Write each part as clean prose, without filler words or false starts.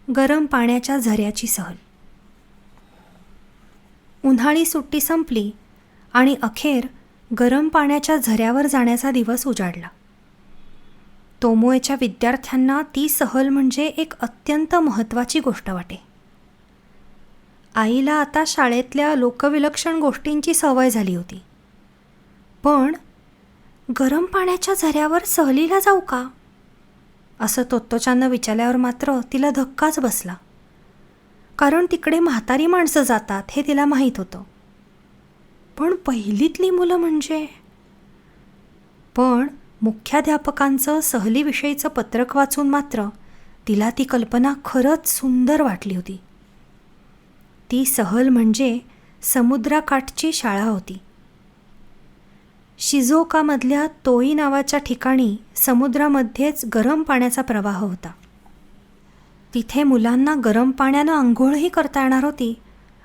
गरम पाण्याच्या झऱ्याची सहल. उन्हाळी सुट्टी संपली आणि अखेर गरम पाण्याच्या झऱ्यावर जाण्याचा दिवस उजाडला. तोमोएच्या विद्यार्थ्यांना ती सहल म्हणजे एक अत्यंत महत्त्वाची गोष्ट वाटे. आईला आता शाळेतल्या लोकविलक्षण गोष्टींची सवय झाली होती. पण गरम पाण्याच्या झऱ्यावर सहलीला जाऊ का असं तोत्तोचाननं विचारल्यावर मात्र तिला धक्काच बसला. कारण तिकडे म्हातारी माणसं जातात हे तिला माहीत होतं. पण पहिलीतली मुलं म्हणजे. पण मुख्याध्यापकांचं सहलीविषयीचं पत्रक वाचून मात्र तिला ती कल्पना खरंच सुंदर वाटली होती. ती सहल म्हणजे समुद्राकाठची शाळा होती. शिझोकामधल्या तोई नावाच्या ठिकाणी समुद्रामध्येच गरम पाण्याचा प्रवाह होता. तिथे मुलांना गरम पाण्यानं आंघोळही करता येणार होती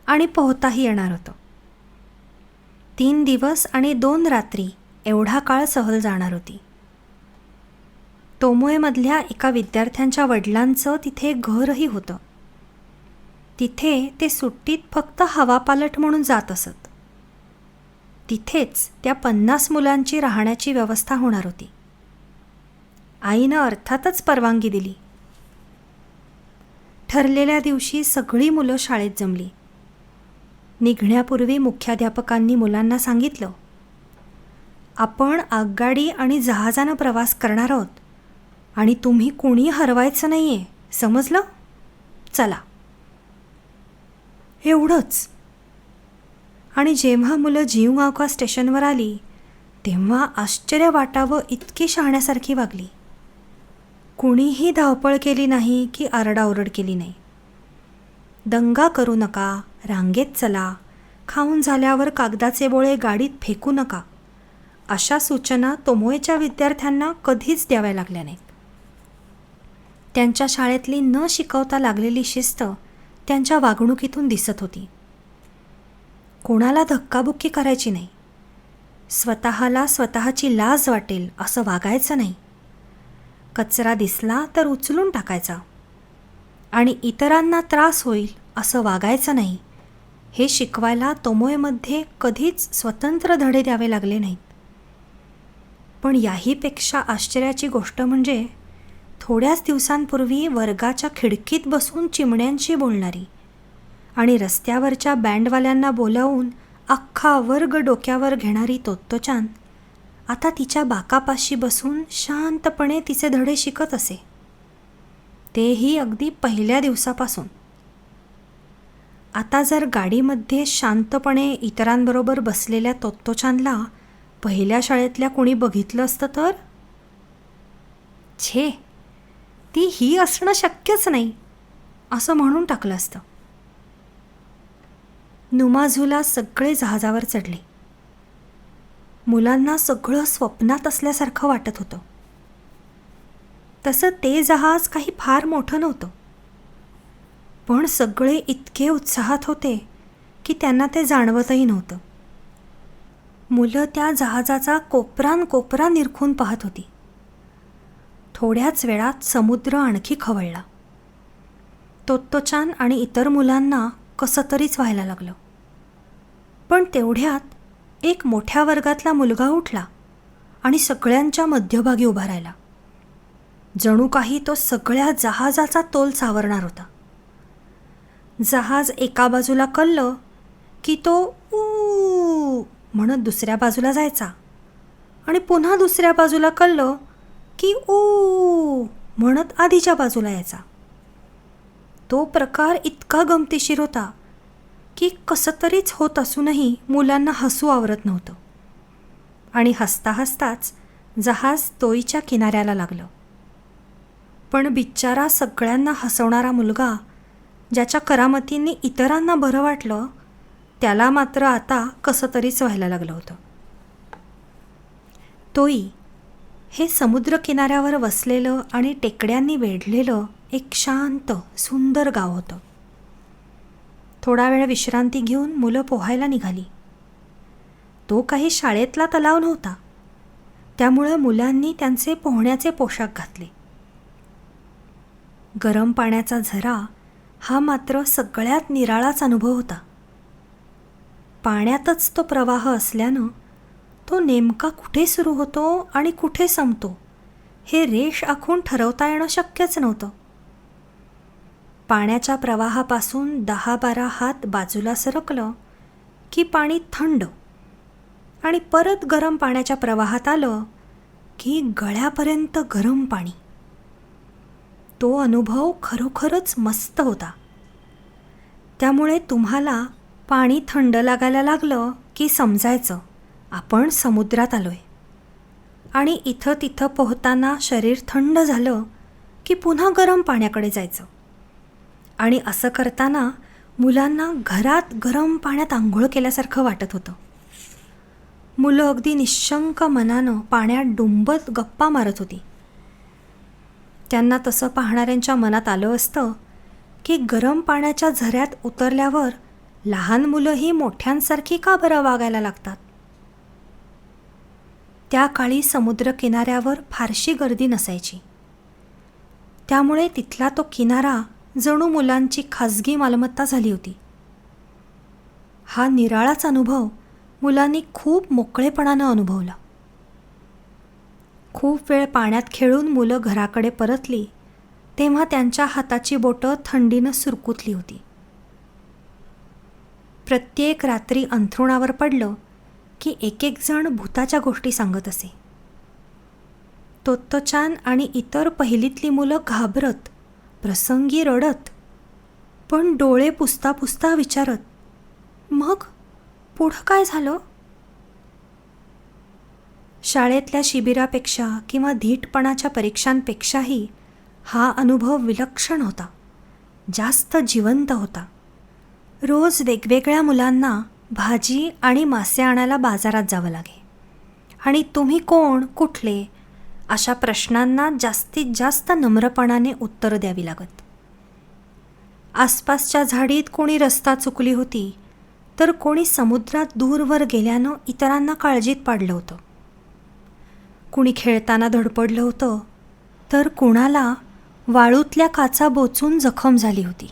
आणि पोहताही येणार होतं. 3 दिवस आणि 2 रात्री एवढा काळ सहल जाणार होती. तोमोएमधल्या एका विद्यार्थ्यांच्या वडिलांचं तिथे घरही होतं. तिथे ते सुट्टीत फक्त हवापालट म्हणून जात असत. तिथेच त्या 50 मुलांची राहण्याची व्यवस्था होणार होती. आईनं अर्थातच परवानगी दिली. ठरलेल्या दिवशी सगळी मुलं शाळेत जमली. निघण्यापूर्वी मुख्याध्यापकांनी मुलांना सांगितलं, आपण आगगाडी आणि जहाजानं प्रवास करणार आहोत आणि तुम्ही कोणी हरवायचं नाही आहे, समजलं? चला. एवढंच. आणि जेव्हा मुलं जिवगावका स्टेशनवर आली तेव्हा आश्चर्य वाटावं इतकी शहाण्यासारखी वागली. कुणीही धावपळ केली नाही की आरडाओरड केली नाही. दंगा करू नका, रांगेत चला, खाऊन झाल्यावर कागदाचे बोळे गाडीत फेकू नका, अशा सूचना तोमोएच्या विद्यार्थ्यांना कधीच द्याव्या लागल्या नाहीत. त्यांच्या शाळेतली न शिकवता लागलेली शिस्त त्यांच्या वागणुकीतून दिसत होती. कोणाला धक्काबुक्की करायची नाही. स्वतःला स्वतःची लाज वाटेल असं वागायचं नाही. कचरा दिसला तर उचलून टाकायचा आणि इतरांना त्रास होईल असं वागायचं नाही. हे शिकवायला तोमोएमध्ये कधीच स्वतंत्र धडे द्यावे लागले नाहीत. पण याहीपेक्षा आश्चर्याची गोष्ट म्हणजे थोड्याच दिवसांपूर्वी वर्गाच्या खिडकीत बसून चिमण्यांशी बोलणारी आणि रस्त्यावरच्या बँडवाल्यांना बोलावून अख्खा वर्ग डोक्यावर घेणारी तोत्तोचान आता तिच्या बाकापाशी बसून शांतपणे तिचे धडे शिकत असे. तेही अगदी पहिल्या दिवसापासून. आता जर गाडीमध्ये शांतपणे इतरांबरोबर बसलेल्या तोत्तोचानला पहिल्या शाळेतल्या कोणी बघितलं असतं तर, छे, ती ही असणं शक्यच नाही असं म्हणून टाकलं असतं. नुमाझूला सगळे जहाजावर चढले. मुलांना सगळं स्वप्नात असल्यासारखं वाटत होतं. तसं ते जहाज काही फार मोठं नव्हतं. पण सगळे इतके उत्साहात होते की त्यांना ते जाणवतही नव्हतं. मुलं त्या जहाजाचा कोपरान निरखून पाहत होती. थोड्याच वेळात समुद्र आणखी खवळला. तोत्तोचान आणि इतर मुलांना कसं तरीच व्हायला लागलं. पण तेवढ्यात एक मोठ्या वर्गातला मुलगा उठला आणि सगळ्यांच्या मध्यभागी उभा राहिला. जणू काही तो सगळ्या जहाजाचा तोल सावरणार होता. जहाज एका बाजूला कललं की तो ऊ म्हणत दुसऱ्या बाजूला जायचा आणि पुन्हा दुसऱ्या बाजूला कललं की ऊ म्हणत आधीच्या बाजूला यायचा. तो प्रकार इतका गमतीशीर होता की कसं तरीच होत असूनही मुलांना हसू आवरत नव्हतं. आणि हसता हसताच जहाज तोईच्या किनाऱ्याला लागलं. पण बिचारा सगळ्यांना हसवणारा मुलगा, ज्याच्या करामतींनी इतरांना बरं वाटलं, त्याला मात्र आता कसं तरीच व्हायला लागलं होतं. तोई हे समुद्रकिनाऱ्यावर वसलेलं आणि टेकड्यांनी वेढलेलं एक शांत सुंदर गाव होतं. थोडा वेळ विश्रांती घेऊन मुलं पोहायला निघाली. तो काही शाळेतला तलाव नव्हता, त्यामुळे मुलांनी त्यांचे पोहण्याचे पोशाख घातले. गरम पाण्याचा झरा हा मात्र सगळ्यात निराळाच अनुभव होता. पाण्यातच तो प्रवाह असल्यानं तो नेमका कुठे सुरू होतो आणि कुठे संपतो हे रेष आखून ठरवता येणं शक्यच नव्हतं. पाण्याच्या प्रवाहापासून 10-12 हात बाजूला सरकलं की पाणी थंड आणि परत गरम पाण्याच्या प्रवाहात आलं की गळ्यापर्यंत गरम पाणी. तो अनुभव खरोखरच मस्त होता. त्यामुळे तुम्हाला पाणी थंड लागायला लागलं की समजायचं आपण समुद्रात आलोय. आणि इथं तिथं पोहताना शरीर थंड झालं की पुन्हा गरम पाण्याकडे जायचं. आणि असं करताना मुलांना घरात गरम पाण्यात आंघोळ केल्यासारखं वाटत होतं. मुलं अगदी निश्शंक मनानं पाण्यात डुंबत गप्पा मारत होती. त्यांना तसं पाहणाऱ्यांच्या मनात आलं असतं की गरम पाण्याच्या झऱ्यात उतरल्यावर लहान मुलंही मोठ्यांसारखी का बरं वागायला लागतात. त्या काळी समुद्रकिनाऱ्यावर फारशी गर्दी नसायची. त्यामुळे तिथला तो किनारा जणू मुलांची खाजगी मालमत्ता झाली होती. हा निराळाच अनुभव मुलांनी खूप मोकळेपणानं अनुभवला. खूप वेळ पाण्यात खेळून मुलं घराकडे परतली तेव्हा त्यांच्या हाताची बोटं थंडीनं सुरकुतली होती. प्रत्येक रात्री अंथरुणावर पडलं की एक जण भूताच्या गोष्टी सांगत असे. तोत्तोचान आणि इतर पहिलीतली मुलं घाबरत, प्रसंगी रडत, पण डोळे पुसता पुसता विचारत, मग पुढं काय झालं? शाळेतल्या शिबिरापेक्षा किंवा धीटपणाच्या परीक्षांपेक्षाही हा अनुभव विलक्षण होता, जास्त जिवंत होता. रोज वेगवेगळ्या मुलांना भाजी आणि मासे आणायला बाजारात जावं लागे आणि तुम्ही कोण, कुठले अशा प्रश्नांना जास्तीत जास्त नम्रपणाने उत्तरं द्यावी लागत. आसपासच्या झाडीत कोणी रस्ता चुकली होती तर कोणी समुद्रात दूरवर गेल्यानं इतरांना काळजीत पाडलं होतं. कुणी खेळताना धडपडलं होतं तर कुणाला वाळूतल्या काचा बोचून जखम झाली होती.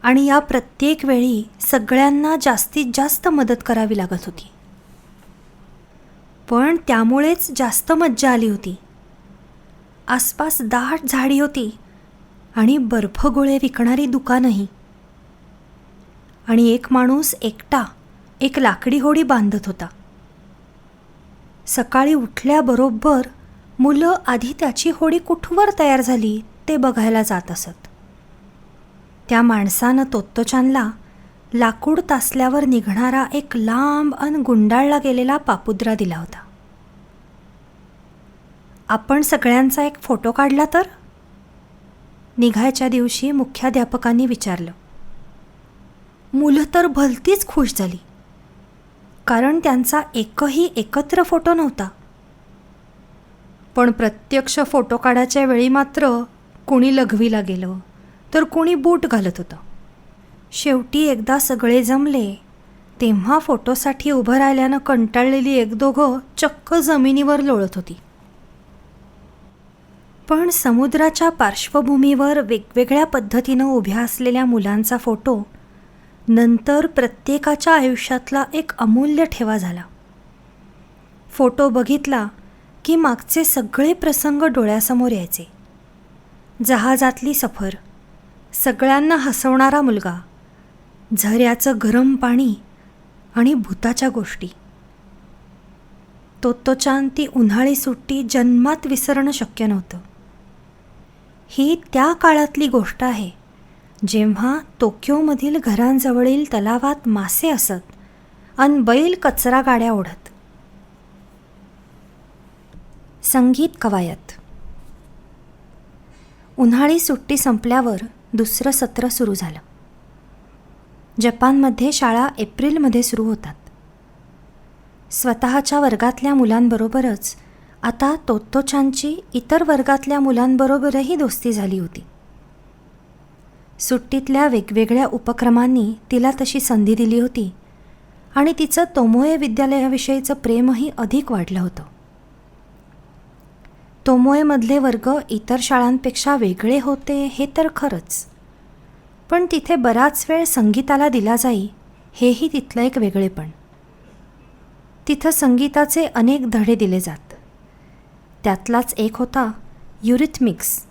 आणि या प्रत्येक वेळी सगळ्यांना जास्तीत जास्त मदत करावी लागत होती. पण त्यामुळेच जास्त मज्जा आली होती. आसपास दाट झाडी होती आणि बर्फगोळे विकणारी दुकानंही. आणि एक माणूस एकटा एक लाकडी होडी बांधत होता. सकाळी उठल्याबरोबर मुलं आधी त्याची होडी कुठवर तयार झाली ते बघायला जात असत. त्या माणसानं तोत्तोचानला लाकूड तासल्यावर निघणारा एक लांब अन गुंडाळला गेलेला पापुद्रा दिला होता. आपण सगळ्यांचा एक फोटो काढला तर? निघायच्या दिवशी मुख्याध्यापकांनी विचारलं. मुलं तर भलतीच खुश झाली, कारण त्यांचा एकही एकत्र फोटो नव्हता. पण प्रत्यक्ष फोटो काढायच्या वेळी मात्र कोणी लघवीला गेलं तर कोणी बूट घालत होतं. शेवटी एकदा सगळे जमले तेव्हा फोटोसाठी उभं राहिल्यानं कंटाळलेली एक दोघं चक्क जमिनीवर लोळत होती. पण समुद्राच्या पार्श्वभूमीवर वेगवेगळ्या पद्धतीनं उभ्या असलेल्या मुलांचा फोटो नंतर प्रत्येकाच्या आयुष्यातला एक अमूल्य ठेवा झाला. फोटो बघितला की मागचे सगळे प्रसंग डोळ्यासमोर यायचे. जहाजातली सफर, सगळ्यांना हसवणारा मुलगा, झऱ्याचं गरम पाणी आणि भूताच्या गोष्टी. तोत्तोचान ती उन्हाळी सुट्टी जन्मात विसरणं शक्य नव्हतं. ही त्या काळातली गोष्ट आहे जेव्हा टोक्योमधील घरांजवळील तलावात मासे असत अन बैल कचरा गाड्या ओढत. संगीत कवायत. उन्हाळी सुट्टी संपल्यावर दुसरं सत्र सुरू झालं. जपानमध्ये शाळा एप्रिलमध्ये सुरू होतात. स्वतःच्या वर्गातल्या मुलांबरोबरच आता तोत्तोचानची इतर वर्गातल्या मुलांबरोबरही दोस्ती झाली होती. सुट्टीतल्या वेगवेगळ्या उपक्रमांनी तिला तशी संधी दिली होती आणि तिचं तोमोए विद्यालयाविषयीचं प्रेमही अधिक वाढलं होतं. तोमोएमधले वर्ग इतर शाळांपेक्षा वेगळे होते हे तर खरंच, पण तिथे बराच वेळ संगीताला दिला जाई हेही तिथलं एक वेगळेपण. तिथं संगीताचे अनेक धडे दिले जात. त्यातलाच एक होता युरिथमिक्स,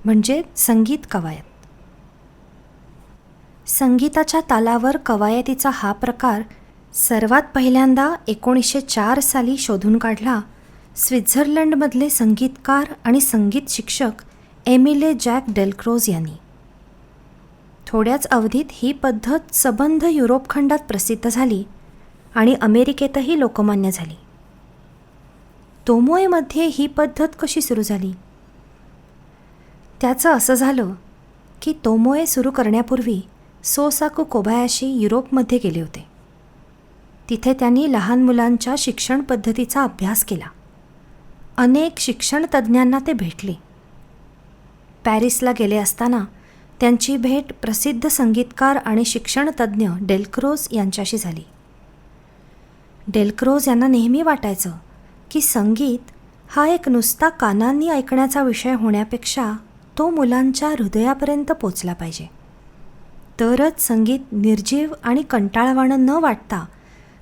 म्हणजे संगीत कवायत. संगीताच्या तालावर कवायतीचा हा प्रकार सर्वात पहिल्यांदा 1904 साली शोधून काढला स्वित्झर्लंडमधले संगीतकार आणि संगीत शिक्षक एमिले जॅक डेलक्रोज यांनी. थोड्याच अवधीत ही पद्धत सबंध युरोप खंडात प्रसिद्ध झाली आणि अमेरिकेतही लोकमान्य झाली. तोमोएमध्ये ही पद्धत कशी सुरू झाली? त्याचं असं झालं की तोमोए सुरू करण्यापूर्वी सोसाकू कोबायाशी युरोपमध्ये गेले होते. तिथे त्यांनी लहान मुलांच्या शिक्षण पद्धतीचा अभ्यास केला. अनेक शिक्षण तज्ज्ञांना ते भेटले. पॅरिसला गेले असताना त्यांची भेट प्रसिद्ध संगीतकार आणि शिक्षणतज्ज्ञ डेलक्रोज यांच्याशी झाली. डेलक्रोज यांना नेहमी वाटायचं की संगीत हा एक नुसता कानांनी ऐकण्याचा विषय होण्यापेक्षा तो मुलांच्या हृदयापर्यंत पोचला पाहिजे. तरच संगीत निर्जीव आणि कंटाळवाणं न वाटता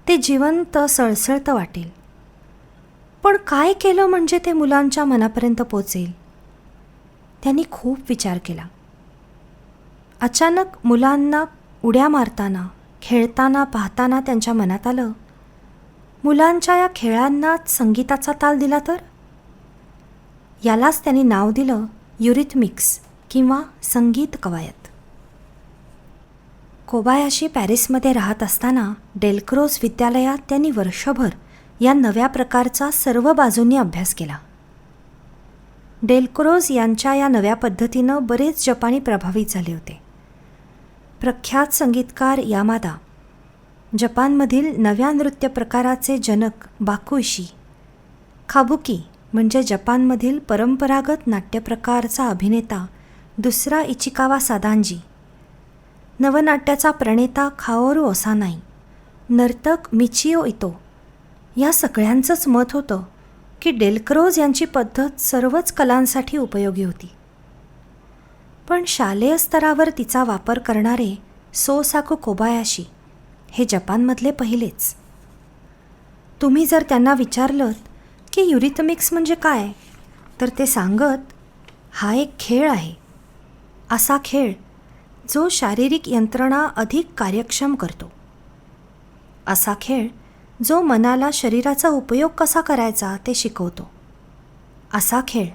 ते जिवंत सळसळतं वाटेल. पण काय केलं म्हणजे ते मुलांच्या मनापर्यंत पोचेल? त्यांनी खूप विचार केला. अचानक मुलांना उड्या मारताना, खेळताना पाहताना त्यांच्या मनात आलं, मुलांच्या या खेळांनाच संगीताचा ताल दिला तर? यालाच त्यांनी नाव दिलं युरिथमिक्स किंवा संगीत कवायत. कोबायाशी पॅरिसमध्ये राहत असताना डेलक्रोज विद्यालयात त्यांनी वर्षभर या नव्या प्रकारचा सर्व बाजूंनी अभ्यास केला. डेलक्रोज यांच्या या नव्या पद्धतीनं बरेच जपानी प्रभावित झाले होते. प्रख्यात संगीतकार यामादा, जपानमधील नव्या नृत्य प्रकाराचे जनक बाकुइशी, खाबुकी म्हणजे जपानमधील परंपरागत नाट्यप्रकारचा अभिनेता दुसरा इचिकावा सादांजी, नवनाट्याचा प्रणेता खाओरू ओसानाई, नर्तक मिचिओ इतो, या सगळ्यांचंच मत होतं की डेलक्रोज यांची पद्धत सर्वच कलांसाठी उपयोगी होती. पण शालेय स्तरावर तिचा वापर करणारे सोसाकू कोबायाशी हे जपानमधले पहिलेच. तुम्ही जर त्यांना विचारलं की युरिथमिक्स म्हणजे काय, तर ते सांगत, हा एक खेळ आहे. असा खेळ जो शारीरिक यंत्रणा अधिक कार्यक्षम करतो. असा खेळ जो मनाला शरीराचा उपयोग कसा करायचा ते शिकवतो. असा खेळ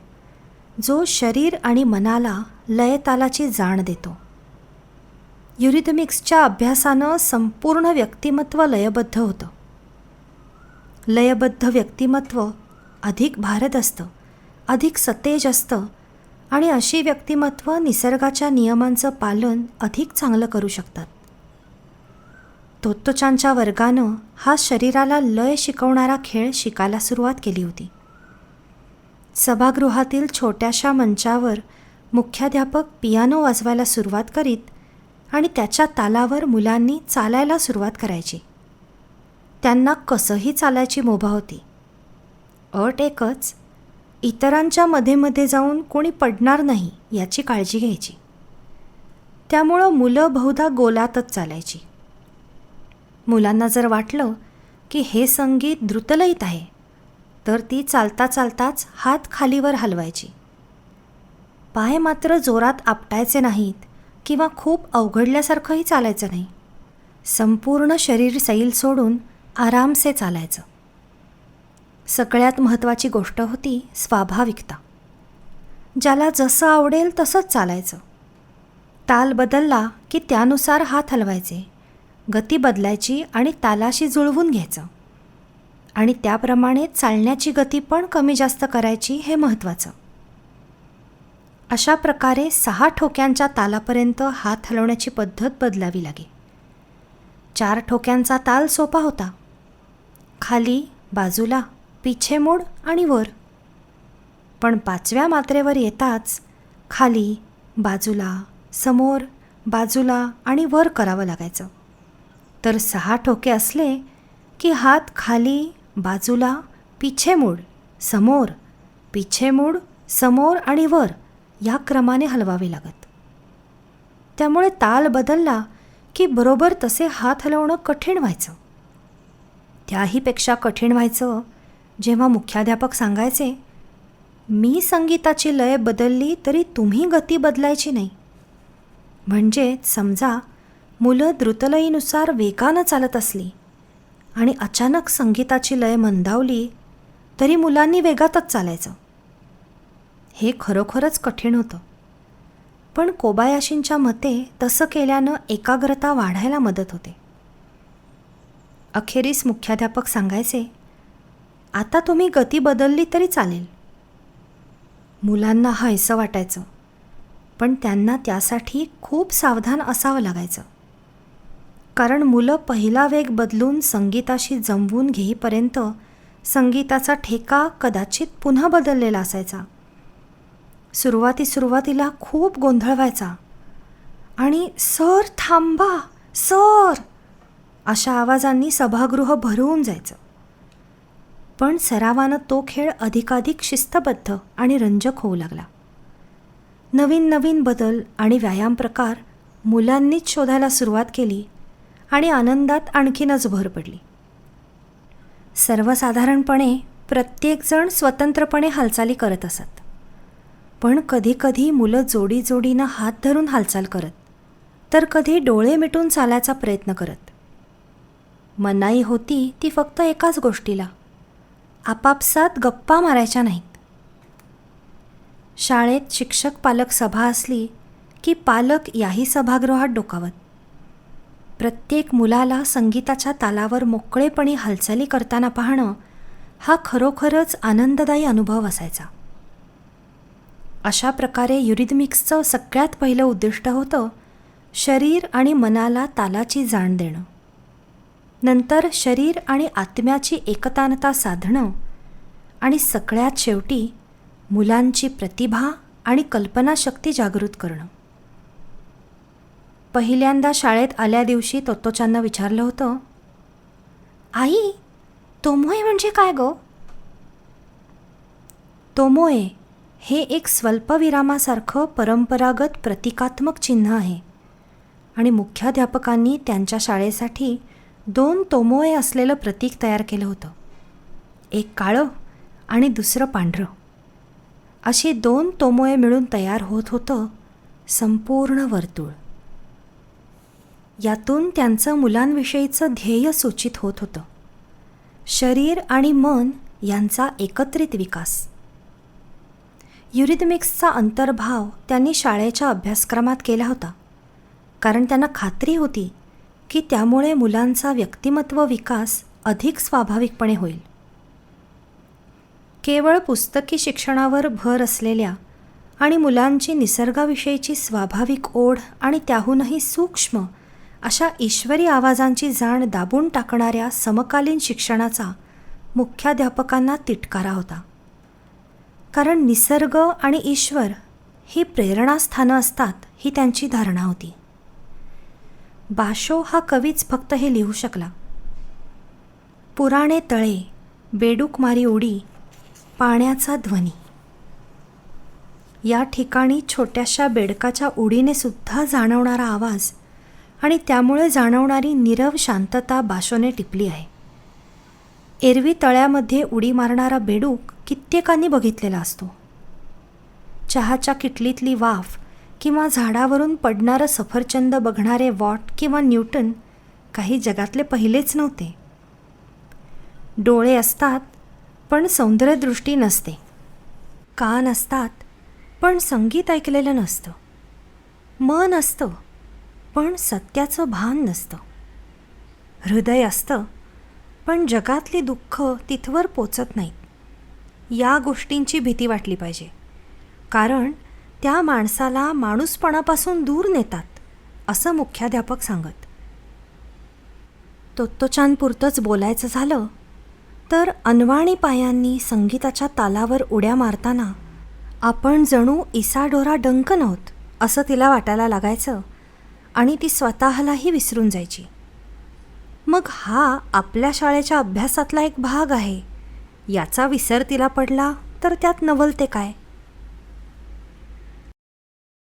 जो शरीर आणि मनाला लयतालाची जाण देतो. युरिथमिक्सच्या अभ्यासानं संपूर्ण व्यक्तिमत्व लयबद्ध होतं. लयबद्ध व्यक्तिमत्व अधिक भारदस्त, अधिक सतेज असतं आणि अशी व्यक्तिमत्व निसर्गाच्या नियमांचं पालन अधिक चांगलं करू शकतात. तोत्तोचानच्या वर्गानं हा शरीराला लय शिकवणारा खेळ शिकायला सुरुवात केली होती. सभागृहातील छोट्याशा मंचावर मुख्याध्यापक पियानो वाजवायला सुरुवात करीत आणि त्याच्या तालावर मुलांनी चालायला सुरुवात करायची. त्यांना कसंही चालायची मुभा होती. अट एकच, इतरांच्या मध्ये जाऊन कोणी पडणार नाही याची काळजी घ्यायची. त्यामुळं मुलं बहुधा गोलातच चालायची. मुलांना जर वाटलं की हे संगीत द्रुतलयीत आहे, तर ती चालता चालताच हात खालीवर हलवायची. पाय मात्र जोरात आपटायचे नाहीत किंवा खूप अवघडल्यासारखंही चालायचं नाही. संपूर्ण शरीर सैल सोडून आरामसे चालायचं. सगळ्यात महत्त्वाची गोष्ट होती स्वाभाविकता. ज्याला जसं आवडेल तसंच चालायचं. ताल बदलला की त्यानुसार हात हलवायचे, गती बदलायची आणि तालाशी जुळवून घ्यायचं. आणि त्याप्रमाणे चालण्याची गती पण कमी जास्त करायची, हे महत्त्वाचं. अशा प्रकारे 6 ठोक्यांच्या तालापर्यंत हात हलवण्याची पद्धत बदलावी लागे. 4 ठोक्यांचा ताल सोपा होता. खाली, बाजूला, पिछे मोड आणि वर. पण 5व्या मात्रेवर येताच खाली, बाजूला, समोर, बाजूला आणि वर करावं लागायचं. तर 6 ठोके असले की हात खाली, बाजूला, पिछे मोड, समोर पिछेमूड, समोर आणि वर या क्रमाने हलवावे लागत. त्यामुळे ताल बदलला की बरोबर तसे हात हलवणं कठीण व्हायचं. त्याहीपेक्षा कठीण व्हायचं जेव्हा मुख्याध्यापक सांगायचे, मी संगीताची लय बदलली तरी तुम्ही गती बदलायची नाही. म्हणजे समजा मुलं द्रुतलयीनुसार वेगानं चालत असली आणि अचानक संगीताची लय मंदावली तरी मुलांनी वेगातच चालायचं. हे खरोखरच कठीण होतं. पण कोबायाशींच्या मते तसं केल्यानं एकाग्रता वाढायला मदत होते. अखेरीस मुख्याध्यापक सांगायचे, आता तुम्ही गती बदलली तरी चालेल. मुलांना हायसं वाटायचं, पण त्यांना त्यासाठी खूप सावधान असावं लागायचं. कारण मुलं पहिला वेग बदलून संगीताशी जमवून घेईपर्यंत संगीताचा ठेका कदाचित पुन्हा बदललेला असायचा. सुरुवातीला खूप गोंधळ व्हायचा आणि सर थांबा, सर अशा आवाजांनी सभागृह भरून जायचं. पण सरावानं तो खेळ अधिकाधिक शिस्तबद्ध आणि रंजक होऊ लागला. नवीन नवीन बदल आणि व्यायाम प्रकार मुलांनीच शोधायला सुरुवात केली आणि आनंदात आणखीनच भर पडली. सर्वसाधारणपणे प्रत्येकजण स्वतंत्रपणे हालचाली करत असत. पण कधीकधी मुलं जोडीजोडीनं हात धरून हालचाल करत, तर कधी डोळे मिटून चालायचा प्रयत्न करत. मनाई होती ती फक्त एकाच गोष्टीला, आपापसात गप्पा मारायच्या नाहीत. शाळेत शिक्षक पालक सभा असली की पालक याही सभागृहात डोकावत. प्रत्येक मुलाला संगीताच्या तालावर मोकळेपणी हालचाली करताना पाहणं हा खरोखरच आनंददायी अनुभव असायचा. अशा प्रकारे युरिथमिक्सचं सगळ्यात पहिलं उद्दिष्ट होतं शरीर आणि मनाला तालाची जाण देणं. नंतर शरीर आणि आत्म्याची एकतानता साधणं आणि सगळ्यात शेवटी मुलांची प्रतिभा आणि कल्पनाशक्ती जागृत करणं. पहिल्यांदा शाळेत आल्या दिवशी तोत्तोचांना विचारलं होतं, आई, तोमोए म्हणजे काय गो? तोमोए हे एक स्वल्पविरामासारखं परंपरागत प्रतिकात्मक चिन्ह आहे आणि मुख्याध्यापकांनी त्यांच्या शाळेसाठी 2 तोमोए असलेलं प्रतीक तयार केलं होतं. एक काळं आणि दुसरं पांढरं. अशी 2 तोमोए मिळून तयार होत होतं संपूर्ण वर्तुळ. यातून त्यांचं मुलांविषयीचं ध्येय सूचित होत होतं, शरीर आणि मन यांचा एकत्रित विकास. युरिथमिक्सचा अंतर्भाव त्यांनी शाळेच्या अभ्यासक्रमात केला होता, कारण त्यांना खात्री होती की त्यामुळे मुलांचा व्यक्तिमत्व विकास अधिक स्वाभाविकपणे होईल. केवळ पुस्तकी शिक्षणावर भर असलेल्या आणि मुलांची निसर्गाविषयीची स्वाभाविक ओढ आणि त्याहूनही सूक्ष्म अशा ईश्वरी आवाजांची जाण दाबून टाकणाऱ्या समकालीन शिक्षणाचा मुख्याध्यापकांना तिटकारा होता. कारण निसर्ग आणि ईश्वर ही प्रेरणास्थानं असतात ही त्यांची धारणा होती. बाशो हा कवीच फक्त हे लिहू शकला. पुराणे तळे, बेडूक मारी उडी, पाण्याचा ध्वनी. या ठिकाणी छोट्याशा बेडकाच्या उडीने सुद्धा जाणवणारा आवाज आणि त्यामुळे जाणवणारी नीरव शांतता बाशोने टिपली आहे. एरवी तळ्यामध्ये उडी मारणारा बेडूक कित्येकांनी बघितलेला असतो. चहाच्या किटलीतली वाफ किंवा झाडावरून पडणारं सफरचंद बघणारे वॉट किंवा न्यूटन काही जगातले पहिलेच नव्हते. डोळे असतात पण सौंदर्यदृष्टी नसते. कान असतात पण संगीत ऐकलेलं नसतं. मन असतं पण सत्याचं भान नसतं. हृदय असतं पण जगातली दुःख तिथवर पोचत नाहीत. या गोष्टींची भीती वाटली पाहिजे, कारण त्या माणसाला माणूसपणापासून दूर नेतात, असं मुख्याध्यापक सांगत. तोत्तोचानपुरतंच बोलायचं झालं तर अनवाणी पायांनी संगीताच्या तालावर उड्या मारताना आपण जणू इसाडोरा डंकन आहोत असं तिला वाटायला लागायचं आणि ती स्वतःलाही विसरून जायची. मग हा आपल्या शाळेच्या अभ्यासातला एक भाग आहे याचा विसर तिला पडला तर त्यात नवल ते काय.